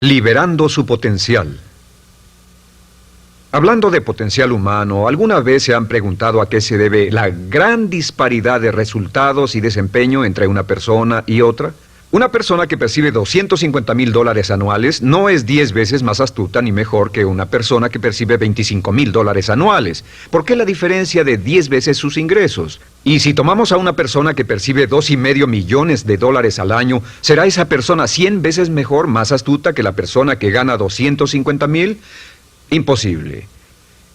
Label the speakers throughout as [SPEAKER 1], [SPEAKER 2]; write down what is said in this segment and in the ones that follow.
[SPEAKER 1] Liberando su potencial. Hablando de potencial humano, ¿alguna vez se han preguntado a qué se debe la gran disparidad de resultados y desempeño entre una persona y otra? Una persona que percibe $250,000 anuales no es 10 veces más astuta ni mejor que una persona que percibe $25,000 anuales. ¿Por qué la diferencia de 10 veces sus ingresos? Y si tomamos a una persona que percibe $2,5 millones al año, ¿será esa persona 100 veces mejor, más astuta que la persona que gana $250,000? Imposible.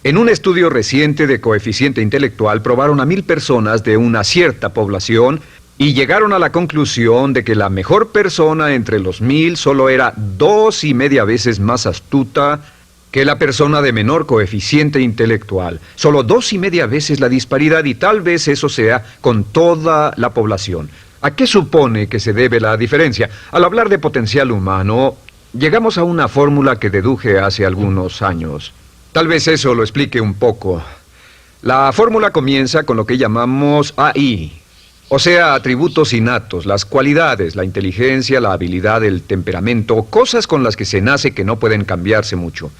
[SPEAKER 1] En un estudio reciente de coeficiente intelectual probaron a 1,000 personas de una cierta población y llegaron a la conclusión de que la mejor persona entre los 1,000 solo era 2,5 veces más astuta que la persona de menor coeficiente intelectual. Solo 2,5 veces la disparidad, y tal vez eso sea con toda la población. ¿A qué supone que se debe la diferencia? Al hablar de potencial humano, llegamos a una fórmula que deduje hace algunos años. Tal vez eso lo explique un poco. La fórmula comienza con lo que llamamos AI, o sea, atributos innatos, las cualidades, la inteligencia, la habilidad, el temperamento, cosas con las que se nace que no pueden cambiarse mucho.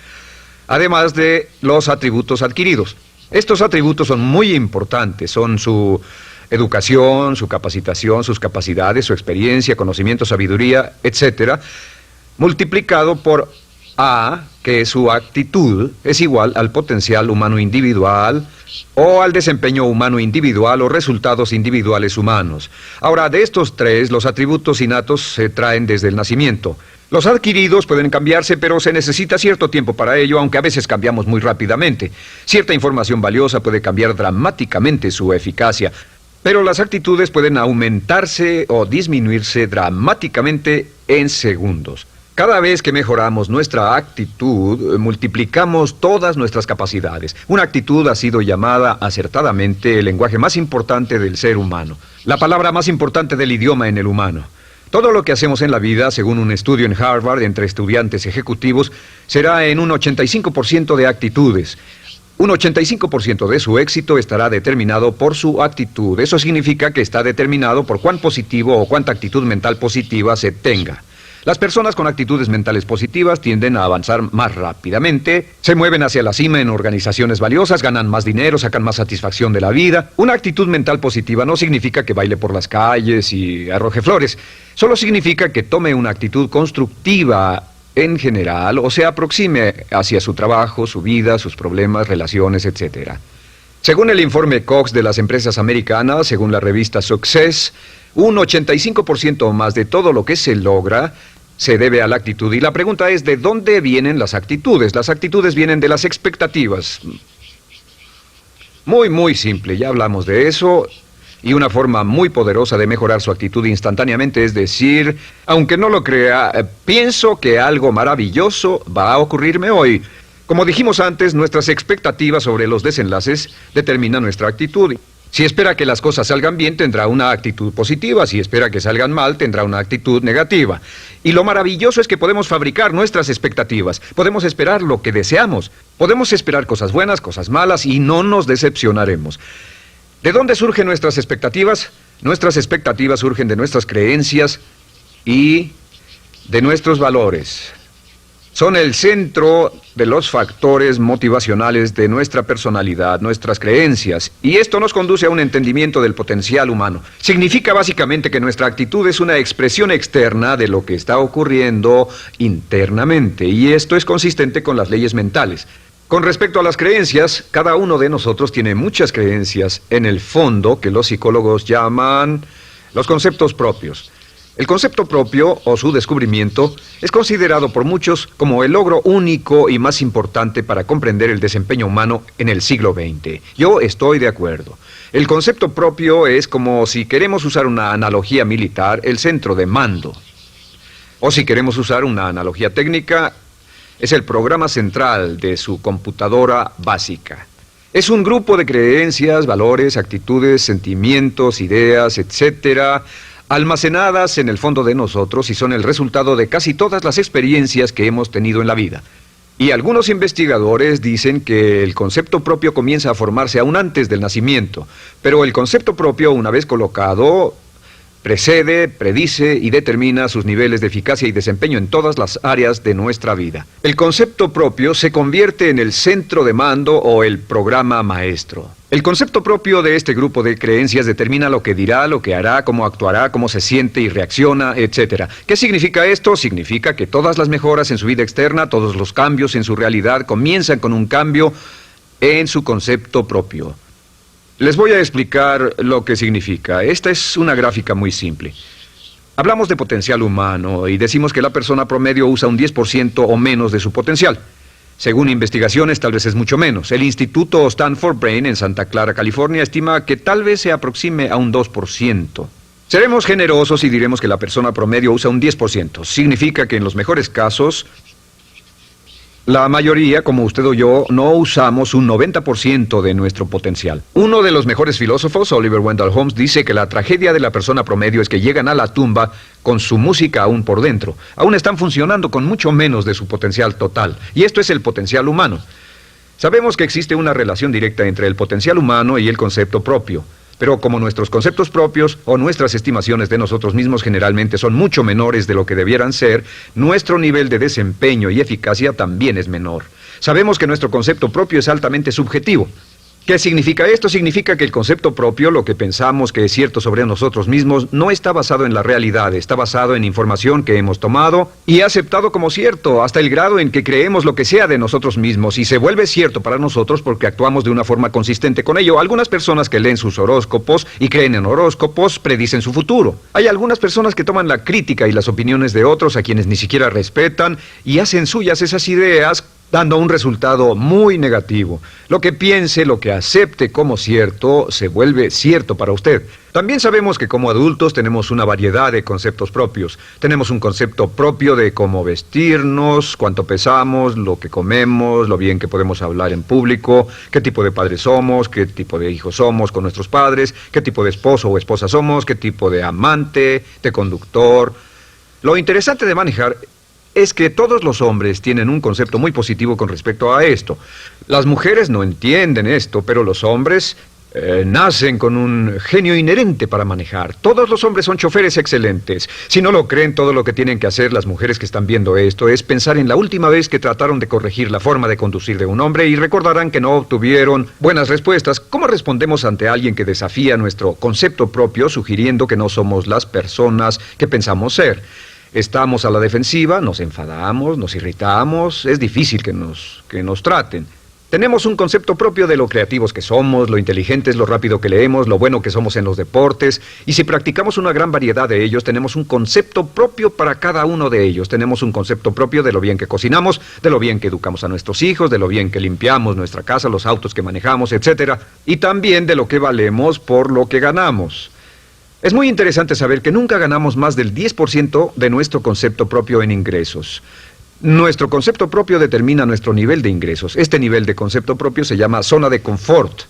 [SPEAKER 1] Además de los atributos adquiridos. Estos atributos son muy importantes, son su educación, su capacitación, sus capacidades, su experiencia, conocimiento, sabiduría, etcétera, multiplicado por A, que es su actitud, es igual al potencial humano individual o al desempeño humano individual o resultados individuales humanos. Ahora, de estos tres, los atributos innatos se traen desde el nacimiento. Los adquiridos pueden cambiarse, pero se necesita cierto tiempo para ello, aunque a veces cambiamos muy rápidamente. Cierta información valiosa puede cambiar dramáticamente su eficacia, pero las actitudes pueden aumentarse o disminuirse dramáticamente en segundos. Cada vez que mejoramos nuestra actitud, multiplicamos todas nuestras capacidades. Una actitud ha sido llamada acertadamente el lenguaje más importante del ser humano, la palabra más importante del idioma en el humano. Todo lo que hacemos en la vida, según un estudio en Harvard entre estudiantes ejecutivos, será en un 85% de actitudes. Un 85% de su éxito estará determinado por su actitud. Eso significa que está determinado por cuán positivo o cuánta actitud mental positiva se tenga. Las personas con actitudes mentales positivas tienden a avanzar más rápidamente, se mueven hacia la cima en organizaciones valiosas, ganan más dinero, sacan más satisfacción de la vida. Una actitud mental positiva no significa que baile por las calles y arroje flores. Solo significa que tome una actitud constructiva en general o se aproxime hacia su trabajo, su vida, sus problemas, relaciones, etc. Según el informe Cox de las empresas americanas, según la revista Success, un 85% o más de todo lo que se logra se debe a la actitud. Y la pregunta es, ¿de dónde vienen las actitudes? Las actitudes vienen de las expectativas. Muy simple, ya hablamos de eso. Y una forma muy poderosa de mejorar su actitud instantáneamente es decir, aunque no lo crea, pienso que algo maravilloso va a ocurrirme hoy. Como dijimos antes, nuestras expectativas sobre los desenlaces determinan nuestra actitud. Si espera que las cosas salgan bien, tendrá una actitud positiva. Si espera que salgan mal, tendrá una actitud negativa. Y lo maravilloso es que podemos fabricar nuestras expectativas. Podemos esperar lo que deseamos. Podemos esperar cosas buenas, cosas malas, y no nos decepcionaremos. ¿De dónde surgen nuestras expectativas? Nuestras expectativas surgen de nuestras creencias y de nuestros valores. Son el centro de los factores motivacionales de nuestra personalidad, nuestras creencias. Y esto nos conduce a un entendimiento del potencial humano. Significa básicamente que nuestra actitud es una expresión externa de lo que está ocurriendo internamente. Y esto es consistente con las leyes mentales. Con respecto a las creencias, cada uno de nosotros tiene muchas creencias en el fondo que los psicólogos llaman los conceptos propios. El concepto propio, o su descubrimiento, es considerado por muchos como el logro único y más importante para comprender el desempeño humano en el siglo XX. Yo estoy de acuerdo. El concepto propio es como, si queremos usar una analogía militar, el centro de mando. O si queremos usar una analogía técnica, es el programa central de su computadora básica. Es un grupo de creencias, valores, actitudes, sentimientos, ideas, etcétera, almacenadas en el fondo de nosotros y son el resultado de casi todas las experiencias que hemos tenido en la vida. Y algunos investigadores dicen que el concepto propio comienza a formarse aún antes del nacimiento, pero el concepto propio, una vez colocado, Precede, predice y determina sus niveles de eficacia y desempeño en todas las áreas de nuestra vida. El concepto propio se convierte en el centro de mando o el programa maestro. El concepto propio de este grupo de creencias determina lo que dirá, lo que hará, cómo actuará, cómo se siente y reacciona, etc. ¿Qué significa esto? Significa que todas las mejoras en su vida externa, todos los cambios en su realidad comienzan con un cambio en su concepto propio. Les voy a explicar lo que significa. Esta es una gráfica muy simple. Hablamos de potencial humano y decimos que la persona promedio usa un 10% o menos de su potencial. Según investigaciones, tal vez es mucho menos. El Instituto Stanford Brain en Santa Clara, California, estima que tal vez se aproxime a un 2%. Seremos generosos y diremos que la persona promedio usa un 10%. Significa que en los mejores casos, la mayoría, como usted o yo, no usamos un 90% de nuestro potencial. Uno de los mejores filósofos, Oliver Wendell Holmes, dice que la tragedia de la persona promedio es que llegan a la tumba con su música aún por dentro. Aún están funcionando con mucho menos de su potencial total. Y esto es el potencial humano. Sabemos que existe una relación directa entre el potencial humano y el concepto propio. Pero como nuestros conceptos propios o nuestras estimaciones de nosotros mismos generalmente son mucho menores de lo que debieran ser, nuestro nivel de desempeño y eficacia también es menor. Sabemos que nuestro concepto propio es altamente subjetivo. ¿Qué significa esto? Significa que el concepto propio, lo que pensamos que es cierto sobre nosotros mismos, no está basado en la realidad, está basado en información que hemos tomado y aceptado como cierto, hasta el grado en que creemos lo que sea de nosotros mismos y se vuelve cierto para nosotros porque actuamos de una forma consistente con ello. Algunas personas que leen sus horóscopos y creen en horóscopos predicen su futuro. Hay algunas personas que toman la crítica y las opiniones de otros a quienes ni siquiera respetan y hacen suyas esas ideas, dando un resultado muy negativo. Lo que piense, lo que acepte como cierto, se vuelve cierto para usted. También sabemos que como adultos tenemos una variedad de conceptos propios. Tenemos un concepto propio de cómo vestirnos, cuánto pesamos, lo que comemos, lo bien que podemos hablar en público, qué tipo de padres somos, qué tipo de hijos somos con nuestros padres, qué tipo de esposo o esposa somos, qué tipo de amante, de conductor. Lo interesante de manejar es que todos los hombres tienen un concepto muy positivo con respecto a esto. Las mujeres no entienden esto, pero los hombres nacen con un genio inherente para manejar. Todos los hombres son choferes excelentes. Si no lo creen, todo lo que tienen que hacer las mujeres que están viendo esto es pensar en la última vez que trataron de corregir la forma de conducir de un hombre y recordarán que no obtuvieron buenas respuestas. ¿Cómo respondemos ante alguien que desafía nuestro concepto propio, sugiriendo que no somos las personas que pensamos ser? Estamos a la defensiva, nos enfadamos, nos irritamos, es difícil que nos traten. Tenemos un concepto propio de lo creativos que somos, lo inteligentes, lo rápido que leemos, lo bueno que somos en los deportes, y si practicamos una gran variedad de ellos, tenemos un concepto propio para cada uno de ellos. Tenemos un concepto propio de lo bien que cocinamos, de lo bien que educamos a nuestros hijos, de lo bien que limpiamos nuestra casa, los autos que manejamos, etc. Y también de lo que valemos por lo que ganamos. Es muy interesante saber que nunca ganamos más del 10% de nuestro concepto propio en ingresos. Nuestro concepto propio determina nuestro nivel de ingresos. Este nivel de concepto propio se llama zona de confort.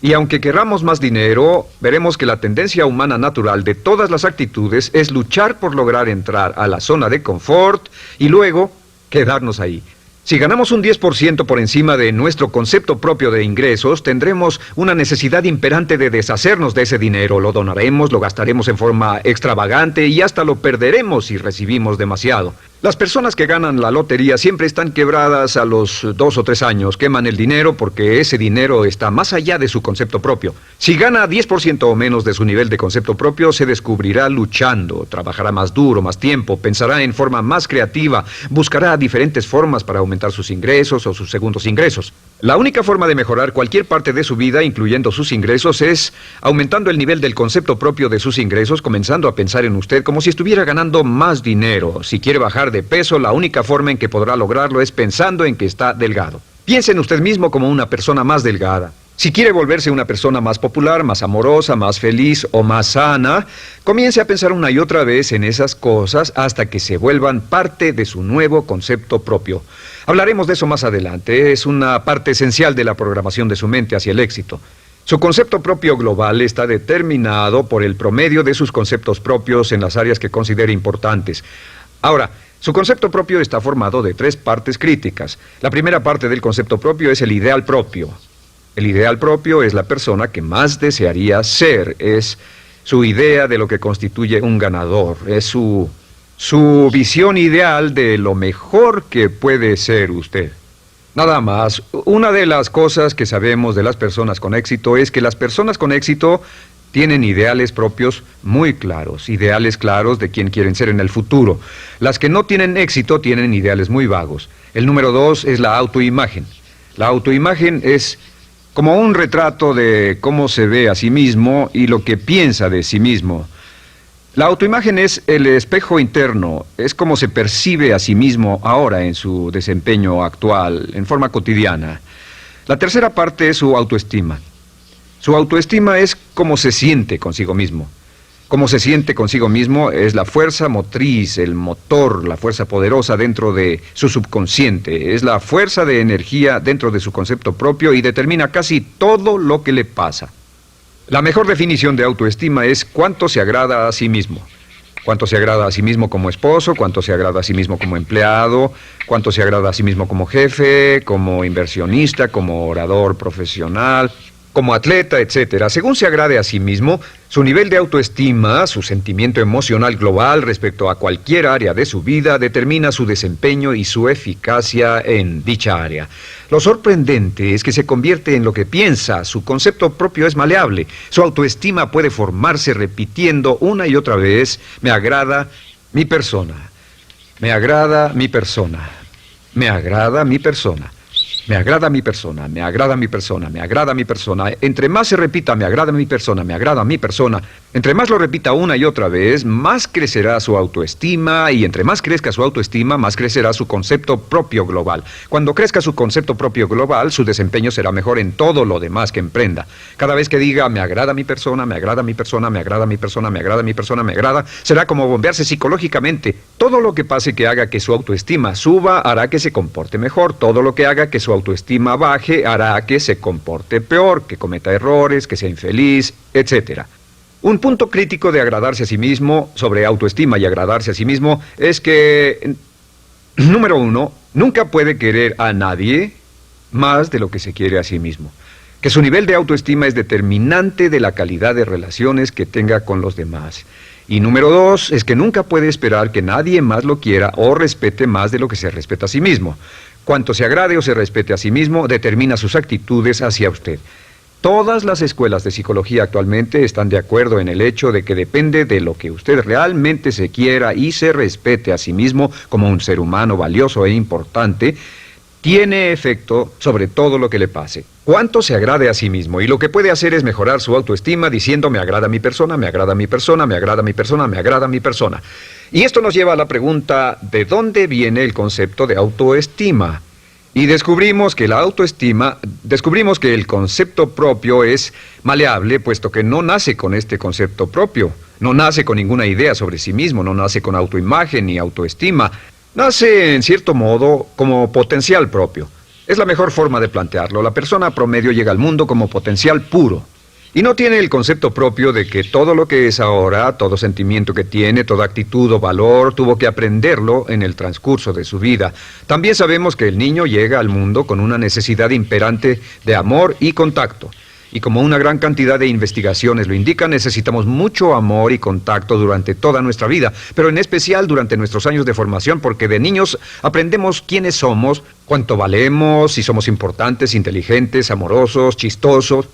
[SPEAKER 1] Y aunque querramos más dinero, veremos que la tendencia humana natural de todas las actitudes es luchar por lograr entrar a la zona de confort y luego quedarnos ahí. Si ganamos un 10% por encima de nuestro concepto propio de ingresos, tendremos una necesidad imperante de deshacernos de ese dinero. Lo donaremos, lo gastaremos en forma extravagante y hasta lo perderemos si recibimos demasiado. Las personas que ganan la lotería siempre están quebradas a los 2 o 3 años. Queman el dinero porque ese dinero está más allá de su concepto propio. Si gana 10% o menos de su nivel de concepto propio, se descubrirá luchando, trabajará más duro, más tiempo, pensará en forma más creativa, buscará diferentes formas para aumentar sus ingresos o sus segundos ingresos. La única forma de mejorar cualquier parte de su vida, incluyendo sus ingresos, es aumentando el nivel del concepto propio de sus ingresos, comenzando a pensar en usted como si estuviera ganando más dinero. Si quiere bajar de peso, la única forma en que podrá lograrlo es pensando en que está delgado. Piense en usted mismo como una persona más delgada. Si quiere volverse una persona más popular, más amorosa, más feliz o más sana, comience a pensar una y otra vez en esas cosas hasta que se vuelvan parte de su nuevo concepto propio. Hablaremos de eso más adelante. Es una parte esencial de la programación de su mente hacia el éxito. Su concepto propio global está determinado por el promedio de sus conceptos propios en las áreas que considere importantes. Ahora, su concepto propio está formado de 3 partes críticas. La primera parte del concepto propio es el ideal propio. El ideal propio es la persona que más desearía ser, es su idea de lo que constituye un ganador, es su visión ideal de lo mejor que puede ser usted. Nada más, una de las cosas que sabemos de las personas con éxito es que las personas con éxito tienen ideales propios muy claros, ideales claros de quién quieren ser en el futuro. Las que no tienen éxito tienen ideales muy vagos. El número 2 es la autoimagen. La autoimagen es como un retrato de cómo se ve a sí mismo y lo que piensa de sí mismo. La autoimagen es el espejo interno, es como se percibe a sí mismo ahora en su desempeño actual, en forma cotidiana. La tercera parte es su autoestima. Su autoestima es cómo se siente consigo mismo. Cómo se siente consigo mismo es la fuerza motriz, el motor, la fuerza poderosa dentro de su subconsciente. Es la fuerza de energía dentro de su concepto propio y determina casi todo lo que le pasa. La mejor definición de autoestima es cuánto se agrada a sí mismo. Cuánto se agrada a sí mismo como esposo, cuánto se agrada a sí mismo como empleado, cuánto se agrada a sí mismo como jefe, como inversionista, como orador profesional, como atleta, etcétera. Según se agrade a sí mismo, su nivel de autoestima, su sentimiento emocional global respecto a cualquier área de su vida, determina su desempeño y su eficacia en dicha área. Lo sorprendente es que se convierte en lo que piensa, su concepto propio es maleable, su autoestima puede formarse repitiendo una y otra vez, me agrada mi persona, me agrada mi persona, me agrada mi persona. Me agrada mi persona, me agrada mi persona, me agrada mi persona. Entre más se repita, me agrada mi persona, me agrada mi persona, entre más lo repita una y otra vez, más crecerá su autoestima y entre más crezca su autoestima, más crecerá su concepto propio global. Cuando crezca su concepto propio global, su desempeño será mejor en todo lo demás que emprenda. Cada vez que diga, me agrada mi persona, me agrada mi persona, me agrada mi persona, me agrada mi persona, me agrada, será como bombearse psicológicamente. Todo lo que pase que haga que su autoestima suba, hará que se comporte mejor. Todo lo que haga que su autoestima baje hará que se comporte peor, que cometa errores, que sea infeliz, etc. Un punto crítico de agradarse a sí mismo, sobre autoestima y agradarse a sí mismo, es que, número 1, nunca puede querer a nadie más de lo que se quiere a sí mismo. Que su nivel de autoestima es determinante de la calidad de relaciones que tenga con los demás. Y número 2, es que nunca puede esperar que nadie más lo quiera o respete más de lo que se respeta a sí mismo. Cuanto se agrade o se respete a sí mismo, determina sus actitudes hacia usted. Todas las escuelas de psicología actualmente están de acuerdo en el hecho de que depende de lo que usted realmente se quiera y se respete a sí mismo como un ser humano valioso e importante, tiene efecto sobre todo lo que le pase. Cuánto se agrade a sí mismo, y lo que puede hacer es mejorar su autoestima diciendo me agrada mi persona, me agrada mi persona, me agrada mi persona, me agrada mi persona. Y esto nos lleva a la pregunta, ¿de dónde viene el concepto de autoestima? Y descubrimos que el concepto propio es maleable, puesto que no nace con este concepto propio, no nace con ninguna idea sobre sí mismo, no nace con autoimagen ni autoestima. Nace, en cierto modo, como potencial propio. Es la mejor forma de plantearlo. La persona promedio llega al mundo como potencial puro. Y no tiene el concepto propio de que todo lo que es ahora, todo sentimiento que tiene, toda actitud o valor, tuvo que aprenderlo en el transcurso de su vida. También sabemos que el niño llega al mundo con una necesidad imperante de amor y contacto. Y como una gran cantidad de investigaciones lo indican, necesitamos mucho amor y contacto durante toda nuestra vida, pero en especial durante nuestros años de formación, porque de niños aprendemos quiénes somos, cuánto valemos, si somos importantes, inteligentes, amorosos, chistosos.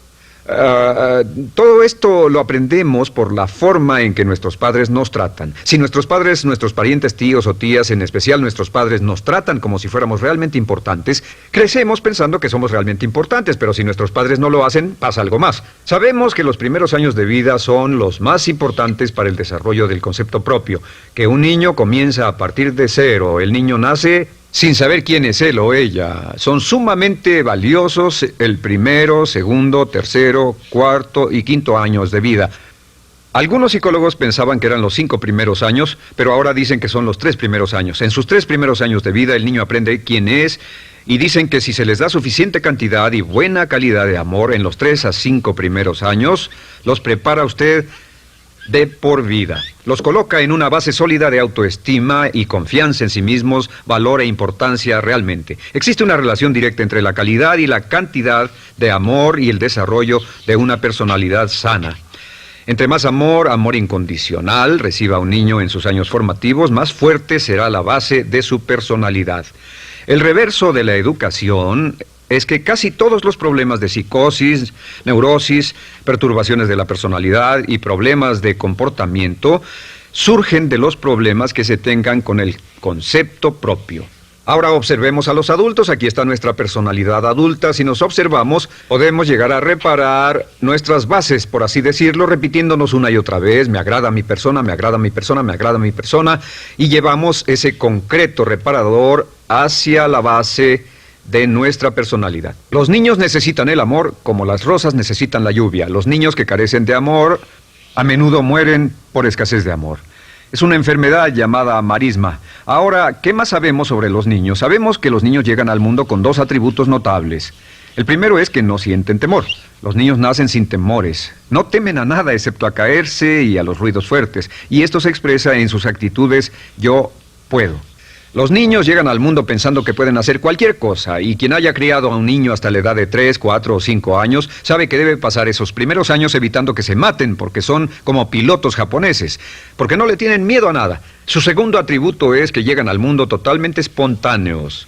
[SPEAKER 1] Todo esto lo aprendemos por la forma en que nuestros padres nos tratan. Si nuestros padres, nuestros parientes, tíos o tías, en especial nuestros padres, nos tratan como si fuéramos realmente importantes, crecemos pensando que somos realmente importantes, pero si nuestros padres no lo hacen, pasa algo más. Sabemos que los primeros años de vida son los más importantes para el desarrollo del concepto propio, que un niño comienza a partir de cero. El niño nace sin saber quién es él o ella. Son sumamente valiosos el primero, segundo, tercero, cuarto y quinto años de vida. Algunos psicólogos pensaban que eran los 5 primeros años, pero ahora dicen que son los 3 primeros años. En sus 3 primeros años de vida el niño aprende quién es y dicen que si se les da suficiente cantidad y buena calidad de amor en los 3 a 5 primeros años, los prepara usted de por vida. Los coloca en una base sólida de autoestima y confianza en sí mismos, valor e importancia realmente. Existe una relación directa entre la calidad y la cantidad de amor y el desarrollo de una personalidad sana. Entre más amor, amor incondicional, reciba un niño en sus años formativos, más fuerte será la base de su personalidad. El reverso de la educación es que casi todos los problemas de psicosis, neurosis, perturbaciones de la personalidad y problemas de comportamiento surgen de los problemas que se tengan con el concepto propio. Ahora observemos a los adultos. Aquí está nuestra personalidad adulta. Si nos observamos, podemos llegar a reparar nuestras bases, por así decirlo, repitiéndonos una y otra vez: me agrada mi persona, me agrada mi persona, me agrada mi persona, y llevamos ese concreto reparador hacia la base de nuestra personalidad. Los niños necesitan el amor como las rosas necesitan la lluvia. Los niños que carecen de amor a menudo mueren por escasez de amor. Es una enfermedad llamada marisma. Ahora, ¿qué más sabemos sobre los niños? Sabemos que los niños llegan al mundo con dos atributos notables. El primero es que no sienten temor. Los niños nacen sin temores. No temen a nada excepto a caerse y a los ruidos fuertes. Y esto se expresa en sus actitudes: yo puedo. Los niños llegan al mundo pensando que pueden hacer cualquier cosa, y quien haya criado a un niño hasta la edad de 3, 4 o 5 años sabe que debe pasar esos primeros años evitando que se maten, porque son como pilotos japoneses, porque no le tienen miedo a nada. Su segundo atributo es que llegan al mundo totalmente espontáneos.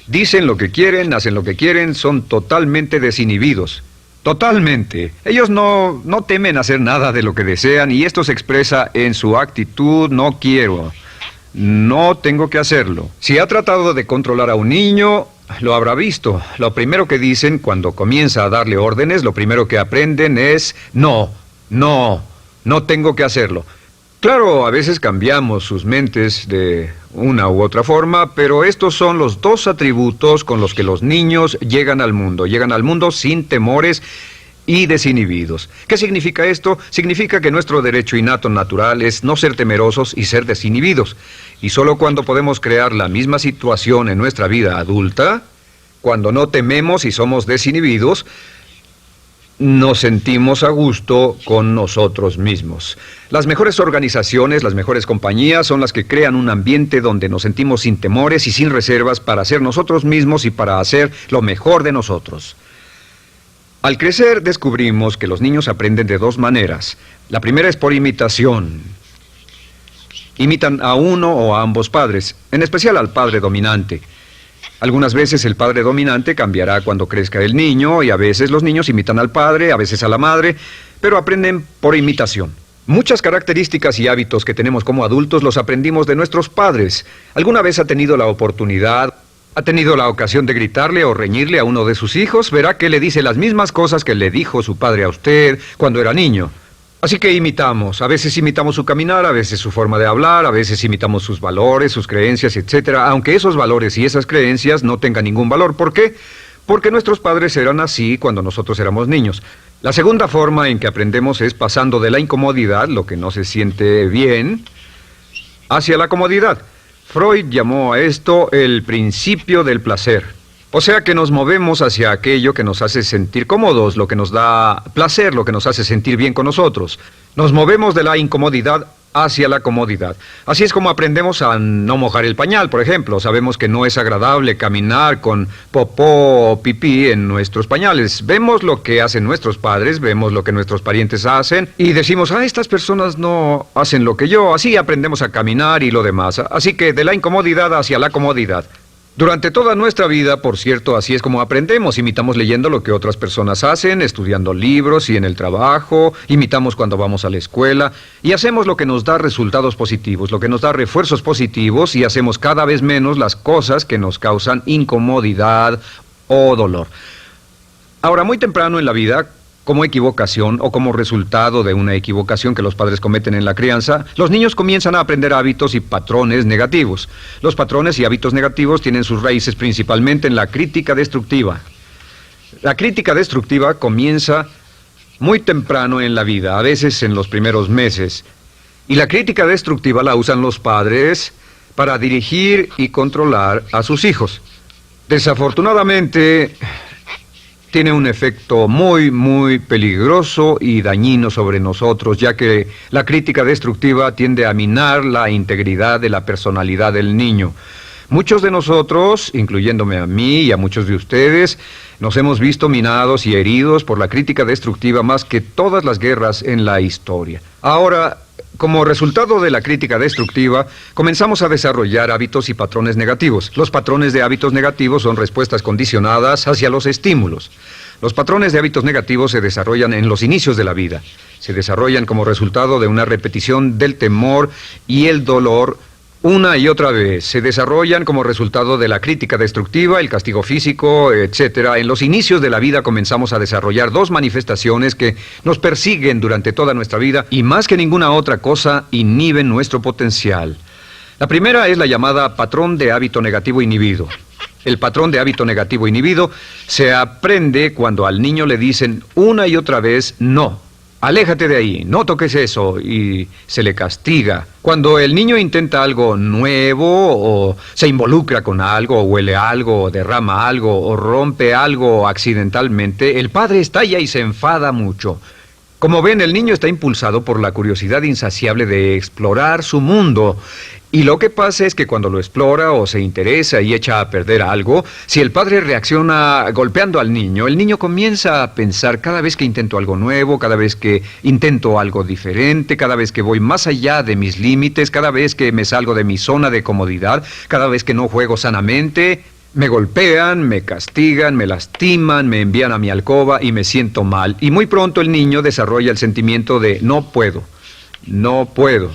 [SPEAKER 1] Dicen lo que quieren, hacen lo que quieren, son totalmente desinhibidos. Totalmente. Ellos no temen hacer nada de lo que desean, y esto se expresa en su actitud: no quiero. No tengo que hacerlo. Si ha tratado de controlar a un niño, lo habrá visto. Lo primero que dicen cuando comienza a darle órdenes, lo primero que aprenden es: no tengo que hacerlo. Claro, a veces cambiamos sus mentes de una u otra forma, pero estos son los dos atributos con los que los niños llegan al mundo. Llegan al mundo sin temores y desinhibidos. ¿Qué significa esto? Significa que nuestro derecho innato natural es no ser temerosos y ser desinhibidos. Y solo cuando podemos crear la misma situación en nuestra vida adulta, cuando no tememos y somos desinhibidos, nos sentimos a gusto con nosotros mismos. Las mejores organizaciones, las mejores compañías son las que crean un ambiente donde nos sentimos sin temores y sin reservas para ser nosotros mismos y para hacer lo mejor de nosotros. Al crecer descubrimos que los niños aprenden de dos maneras. La primera es por imitación. Imitan a uno o a ambos padres, en especial al padre dominante. Algunas veces el padre dominante cambiará cuando crezca el niño, y a veces los niños imitan al padre, a veces a la madre, pero aprenden por imitación. Muchas características y hábitos que tenemos como adultos los aprendimos de nuestros padres. ¿Alguna vez ha tenido la oportunidad, ha tenido la ocasión de gritarle o reñirle a uno de sus hijos? Verá que le dice las mismas cosas que le dijo su padre a usted cuando era niño. Así que imitamos. A veces imitamos su caminar, a veces su forma de hablar, a veces imitamos sus valores, sus creencias, etcétera, aunque esos valores y esas creencias no tengan ningún valor. ¿Por qué? Porque nuestros padres eran así cuando nosotros éramos niños. La segunda forma en que aprendemos es pasando de la incomodidad, lo que no se siente bien, hacia la comodidad. Freud llamó a esto el principio del placer. O sea que nos movemos hacia aquello que nos hace sentir cómodos, lo que nos da placer, lo que nos hace sentir bien con nosotros. Nos movemos de la incomodidad hacia la comodidad. Así es como aprendemos a no mojar el pañal, por ejemplo. Sabemos que no es agradable caminar con popó o pipí en nuestros pañales. Vemos lo que hacen nuestros padres, vemos lo que nuestros parientes hacen y decimos: estas personas no hacen lo que yo. Así aprendemos a caminar y lo demás. Así que de la incomodidad hacia la comodidad. Durante toda nuestra vida, por cierto, así es como aprendemos. Imitamos leyendo lo que otras personas hacen, estudiando libros y en el trabajo, imitamos cuando vamos a la escuela, y hacemos lo que nos da resultados positivos, lo que nos da refuerzos positivos, y hacemos cada vez menos las cosas que nos causan incomodidad o dolor. Ahora, muy temprano en la vida, como equivocación o como resultado de una equivocación que los padres cometen en la crianza, los niños comienzan a aprender hábitos y patrones negativos. Los patrones y hábitos negativos tienen sus raíces principalmente en la crítica destructiva. La crítica destructiva comienza muy temprano en la vida, a veces en los primeros meses. Y la crítica destructiva la usan los padres para dirigir y controlar a sus hijos. Desafortunadamente, tiene un efecto muy peligroso y dañino sobre nosotros, ya que la crítica destructiva tiende a minar la integridad de la personalidad del niño. Muchos de nosotros, incluyéndome a mí y a muchos de ustedes, nos hemos visto minados y heridos por la crítica destructiva más que todas las guerras en la historia. Ahora, como resultado de la crítica destructiva, comenzamos a desarrollar hábitos y patrones negativos. Los patrones de hábitos negativos son respuestas condicionadas hacia los estímulos. Los patrones de hábitos negativos se desarrollan en los inicios de la vida. Se desarrollan como resultado de una repetición del temor y el dolor una y otra vez. Se desarrollan como resultado de la crítica destructiva, el castigo físico, etc. En los inicios de la vida comenzamos a desarrollar dos manifestaciones que nos persiguen durante toda nuestra vida y más que ninguna otra cosa inhiben nuestro potencial. La primera es la llamada patrón de hábito negativo inhibido. El patrón de hábito negativo inhibido se aprende cuando al niño le dicen una y otra vez no. Aléjate de ahí, no toques eso, y se le castiga. Cuando el niño intenta algo nuevo, o se involucra con algo, o huele algo, o derrama algo, o rompe algo accidentalmente, el padre estalla y se enfada mucho. Como ven, el niño está impulsado por la curiosidad insaciable de explorar su mundo. Y lo que pasa es que cuando lo explora o se interesa y echa a perder algo, si el padre reacciona golpeando al niño, el niño comienza a pensar cada vez que intento algo nuevo, cada vez que intento algo diferente, cada vez que voy más allá de mis límites, cada vez que me salgo de mi zona de comodidad, cada vez que no juego sanamente, me golpean, me castigan, me lastiman, me envían a mi alcoba y me siento mal. Y muy pronto el niño desarrolla el sentimiento de no puedo, no puedo.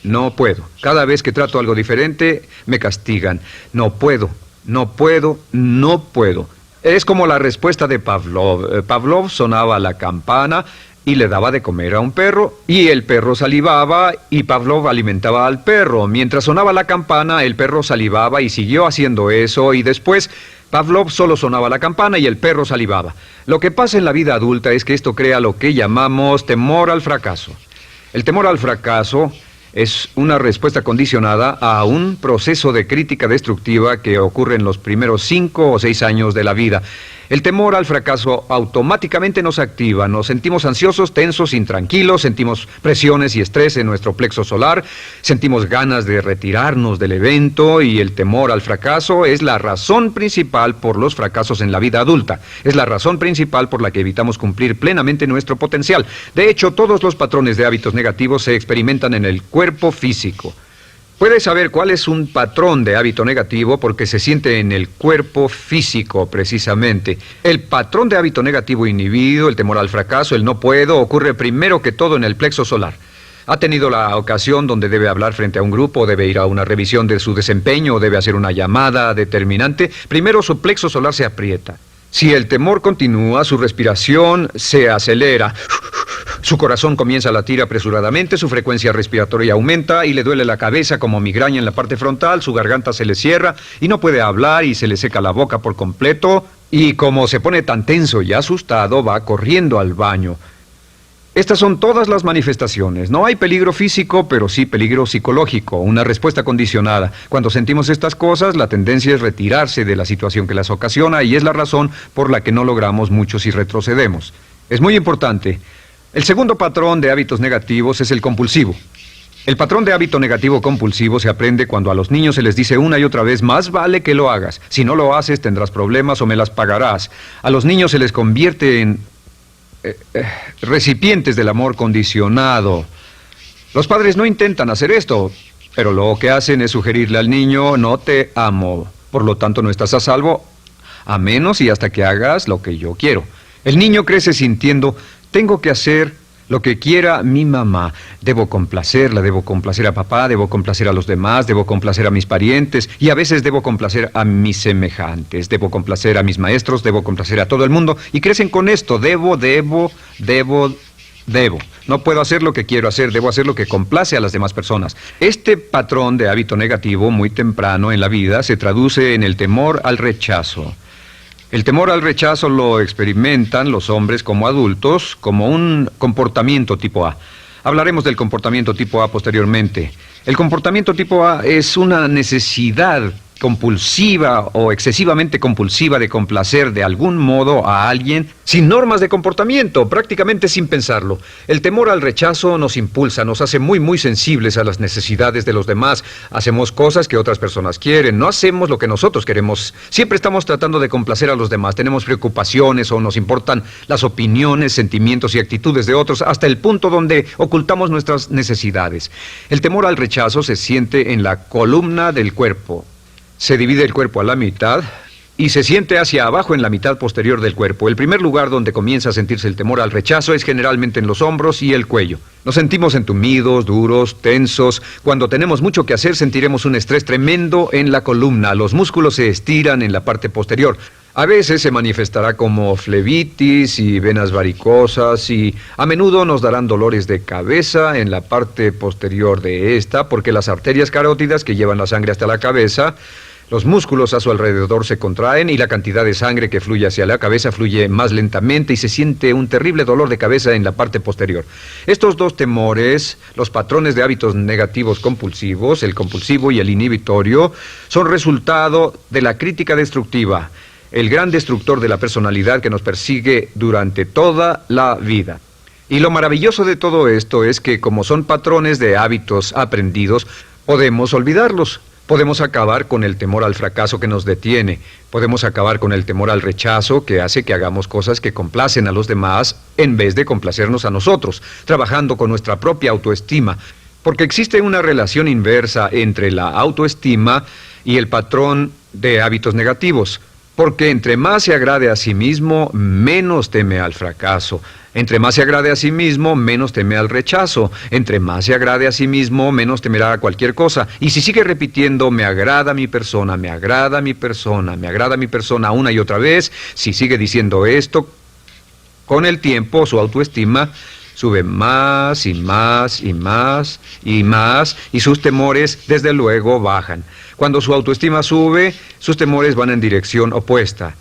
[SPEAKER 1] No puedo. Cada vez que trato algo diferente, me castigan. No puedo, no puedo, no puedo. Es como la respuesta de Pavlov. Pavlov sonaba la campana y le daba de comer a un perro, y el perro salivaba y Pavlov alimentaba al perro. Mientras sonaba la campana, el perro salivaba y siguió haciendo eso, y después Pavlov solo sonaba la campana y el perro salivaba. Lo que pasa en la vida adulta es que esto crea lo que llamamos temor al fracaso. El temor al fracaso es una respuesta condicionada a un proceso de crítica destructiva que ocurre en los primeros 5 o 6 años de la vida. El temor al fracaso automáticamente nos activa, nos sentimos ansiosos, tensos, intranquilos, sentimos presiones y estrés en nuestro plexo solar, sentimos ganas de retirarnos del evento, y el temor al fracaso es la razón principal por los fracasos en la vida adulta. Es la razón principal por la que evitamos cumplir plenamente nuestro potencial. De hecho, todos los patrones de hábitos negativos se experimentan en el cuerpo físico. Puedes saber cuál es un patrón de hábito negativo porque se siente en el cuerpo físico, precisamente. El patrón de hábito negativo inhibido, el temor al fracaso, el no puedo, ocurre primero que todo en el plexo solar. ¿Ha tenido la ocasión donde debe hablar frente a un grupo, debe ir a una revisión de su desempeño o debe hacer una llamada determinante? Primero su plexo solar se aprieta. Si el temor continúa, su respiración se acelera. Su corazón comienza a latir apresuradamente, su frecuencia respiratoria aumenta y le duele la cabeza como migraña en la parte frontal, su garganta se le cierra y no puede hablar y se le seca la boca por completo, y como se pone tan tenso y asustado, va corriendo al baño. Estas son todas las manifestaciones. No hay peligro físico, pero sí peligro psicológico, una respuesta condicionada. Cuando sentimos estas cosas, la tendencia es retirarse de la situación que las ocasiona, y es la razón por la que no logramos mucho si retrocedemos. Es muy importante. El segundo patrón de hábitos negativos es el compulsivo. El patrón de hábito negativo compulsivo se aprende cuando a los niños se les dice una y otra vez: más vale que lo hagas. Si no lo haces, tendrás problemas o me las pagarás. A los niños se les convierte en recipientes del amor condicionado. Los padres no intentan hacer esto, pero lo que hacen es sugerirle al niño: no te amo, por lo tanto no estás a salvo, a menos y hasta que hagas lo que yo quiero. El niño crece sintiendo: tengo que hacer lo que quiera mi mamá. Debo complacerla, debo complacer a papá, debo complacer a los demás, debo complacer a mis parientes, y a veces debo complacer a mis semejantes, debo complacer a mis maestros, debo complacer a todo el mundo, y crecen con esto: debo. No puedo hacer lo que quiero hacer, debo hacer lo que complace a las demás personas. Este patrón de hábito negativo muy temprano en la vida se traduce en el temor al rechazo. El temor al rechazo lo experimentan los hombres como adultos como un comportamiento tipo A. Hablaremos del comportamiento tipo A posteriormente. El comportamiento tipo A es una necesidad compulsiva o excesivamente compulsiva de complacer de algún modo a alguien sin normas de comportamiento, prácticamente sin pensarlo. El temor al rechazo nos impulsa, nos hace muy sensibles a las necesidades de los demás. Hacemos cosas que otras personas quieren, no hacemos lo que nosotros queremos. Siempre estamos tratando de complacer a los demás. Tenemos preocupaciones o nos importan las opiniones, sentimientos y actitudes de otros hasta el punto donde ocultamos nuestras necesidades. El temor al rechazo se siente en la columna del cuerpo. Se divide el cuerpo a la mitad y se siente hacia abajo en la mitad posterior del cuerpo. El primer lugar donde comienza a sentirse el temor al rechazo es generalmente en los hombros y el cuello. Nos sentimos entumidos, duros, tensos. Cuando tenemos mucho que hacer sentiremos un estrés tremendo en la columna. Los músculos se estiran en la parte posterior. A veces se manifestará como flebitis y venas varicosas y a menudo nos darán dolores de cabeza en la parte posterior de esta porque las arterias carótidas que llevan la sangre hasta la cabeza, los músculos a su alrededor se contraen y la cantidad de sangre que fluye hacia la cabeza fluye más lentamente y se siente un terrible dolor de cabeza en la parte posterior. Estos dos temores, los patrones de hábitos negativos compulsivos, el compulsivo y el inhibitorio, son resultado de la crítica destructiva, el gran destructor de la personalidad que nos persigue durante toda la vida. Y lo maravilloso de todo esto es que como son patrones de hábitos aprendidos, podemos olvidarlos. Podemos acabar con el temor al fracaso que nos detiene. Podemos acabar con el temor al rechazo que hace que hagamos cosas que complacen a los demás en vez de complacernos a nosotros, trabajando con nuestra propia autoestima. Porque existe una relación inversa entre la autoestima y el patrón de hábitos negativos. Porque entre más se agrade a sí mismo, menos teme al fracaso. Entre más se agrade a sí mismo, menos teme al rechazo. Entre más se agrade a sí mismo, menos temerá a cualquier cosa. Y si sigue repitiendo, me agrada mi persona, me agrada mi persona, me agrada mi persona una y otra vez, si sigue diciendo esto, con el tiempo su autoestima sube más y más y más y más y sus temores desde luego bajan. Cuando su autoestima sube, sus temores van en dirección opuesta.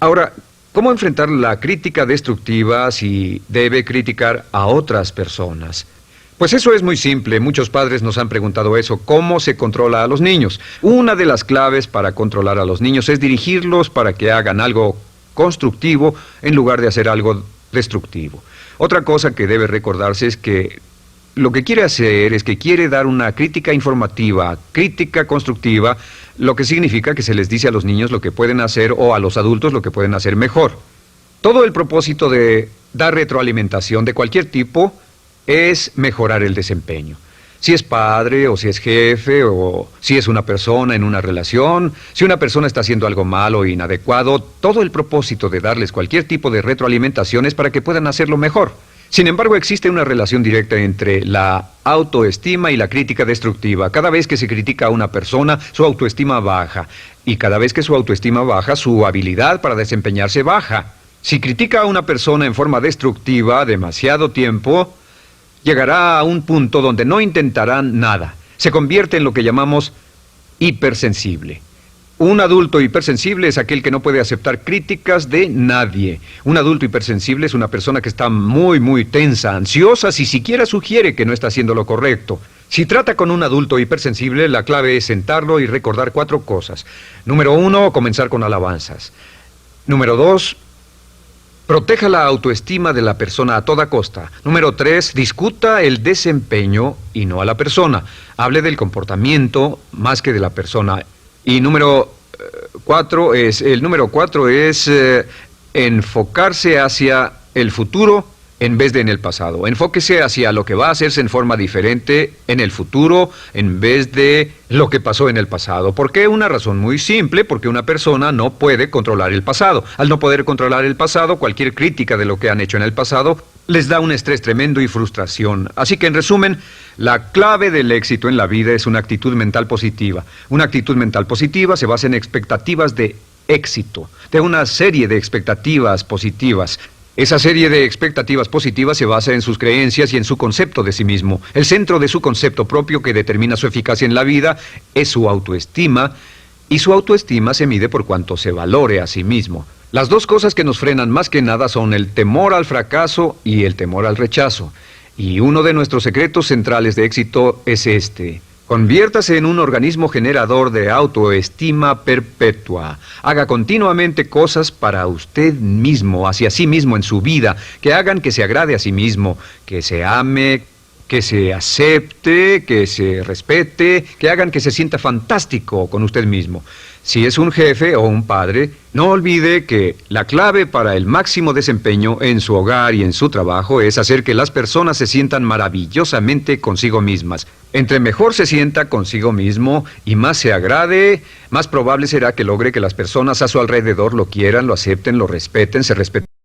[SPEAKER 1] Ahora, ¿cómo enfrentar la crítica destructiva si debe criticar a otras personas? Pues eso es muy simple. Muchos padres nos han preguntado eso. ¿Cómo se controla a los niños? Una de las claves para controlar a los niños es dirigirlos para que hagan algo constructivo en lugar de hacer algo destructivo. Otra cosa que debe recordarse es que lo que quiere hacer es que quiere dar una crítica informativa, crítica constructiva, lo que significa que se les dice a los niños lo que pueden hacer o a los adultos lo que pueden hacer mejor. Todo el propósito de dar retroalimentación de cualquier tipo es mejorar el desempeño. Si es padre o si es jefe o si es una persona en una relación, si una persona está haciendo algo malo o inadecuado, todo el propósito de darles cualquier tipo de retroalimentación es para que puedan hacerlo mejor. Sin embargo, existe una relación directa entre la autoestima y la crítica destructiva. Cada vez que se critica a una persona, su autoestima baja. Y cada vez que su autoestima baja, su habilidad para desempeñarse baja. Si critica a una persona en forma destructiva demasiado tiempo, llegará a un punto donde no intentarán nada. Se convierte en lo que llamamos hipersensible. Un adulto hipersensible es aquel que no puede aceptar críticas de nadie. Un adulto hipersensible es una persona que está muy tensa, ansiosa, si siquiera sugiere que no está haciendo lo correcto. Si trata con un adulto hipersensible, la clave es sentarlo y recordar 4 cosas. Número 1, comenzar con alabanzas. Número 2, proteja la autoestima de la persona a toda costa. Número 3, discuta el desempeño y no a la persona. Hable del comportamiento más que de la persona. Y número 4 es enfocarse hacia el futuro en vez de en el pasado. Enfóquese hacia lo que va a hacerse en forma diferente en el futuro en vez de lo que pasó en el pasado. ¿Por qué? Una razón muy simple, porque una persona no puede controlar el pasado. Al no poder controlar el pasado, cualquier crítica de lo que han hecho en el pasado les da un estrés tremendo y frustración. Así que, en resumen, la clave del éxito en la vida es una actitud mental positiva. Una actitud mental positiva se basa en expectativas de éxito, de una serie de expectativas positivas. Esa serie de expectativas positivas se basa en sus creencias y en su concepto de sí mismo. El centro de su concepto propio que determina su eficacia en la vida es su autoestima, y su autoestima se mide por cuanto se valore a sí mismo. Las dos cosas que nos frenan más que nada son el temor al fracaso y el temor al rechazo. Y uno de nuestros secretos centrales de éxito es este: Conviértase en un organismo generador de autoestima perpetua. Haga continuamente cosas para usted mismo, hacia sí mismo en su vida, que hagan que se agrade a sí mismo, que se ame, que se acepte, que se respete, que hagan que se sienta fantástico con usted mismo. Si es un jefe o un padre, no olvide que la clave para el máximo desempeño en su hogar y en su trabajo es hacer que las personas se sientan maravillosamente consigo mismas. Entre mejor se sienta consigo mismo y más se agrade, más probable será que logre que las personas a su alrededor lo quieran, lo acepten, lo respeten, se respeten